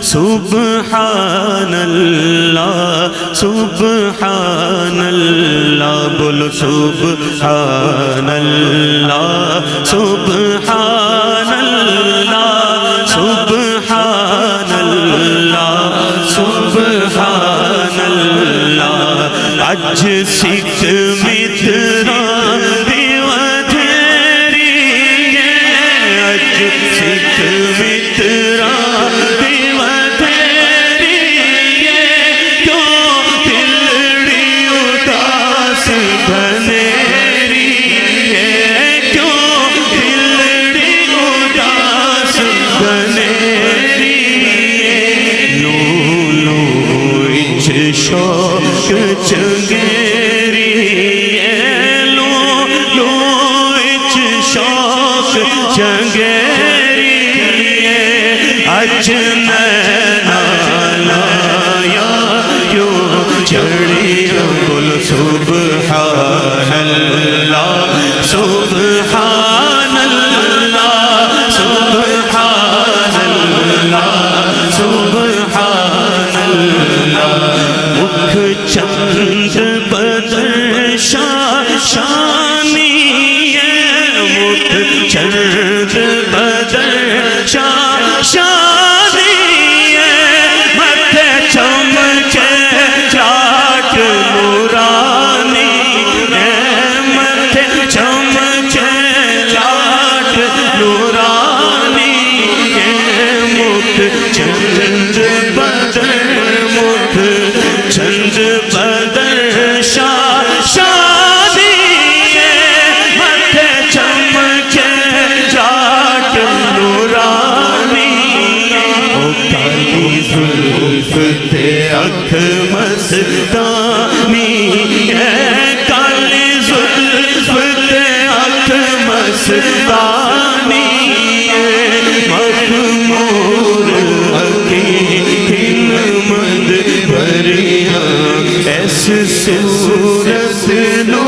سبحان اللہ سبحان اللہ بولو سبحان اللہ سبحان اللہ سبحان اللہ سبحان اللہ اج سکھ مترا دیوادھیری اج سکھ مترا دیوادھیری کیوں دلڑی اداس گھنیری کیوں دلڑی اداس گھنیری لو لو اچ شوق چنگیری لو لو اچ شوق چنگیری اج نینا لایا کیوں چڑھی بول سبحان اللہ سبحان اللہ سبحان اللہ سبحان اللہ مکھ چند بدر شانی ہے مکھ چند بدر شانی ہے متھے چمکے چاٹ نورانی ہے متھے چمکے چاٹ نورانی ہے مکھ چند بدر مکھ چند بدر شانی ہے متھے چمکے چاٹ نورانی او کالی زلف تے اکھ مستانی ہے کالی زلف تے اکھ مستانی ہے مخمور مند بھریاں ایس صورت نو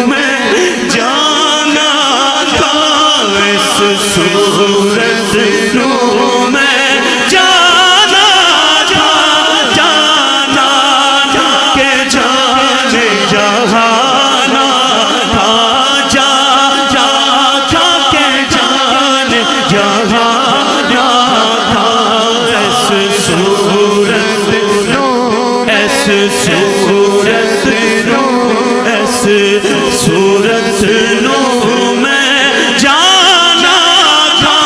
میں جانا تھا ایس صورت نو میں جانا تھا جانا تھا کہ جانے جہانا تھا جا جا تھا کہ جانے جہانا تھا ایس صورت نو ایس صورت نو ایس صورت نو میں جانا تھا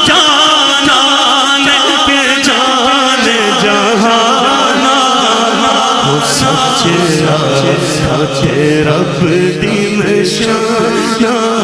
جانا کہ جانے جہانا وہ سچے رب دی نشانہ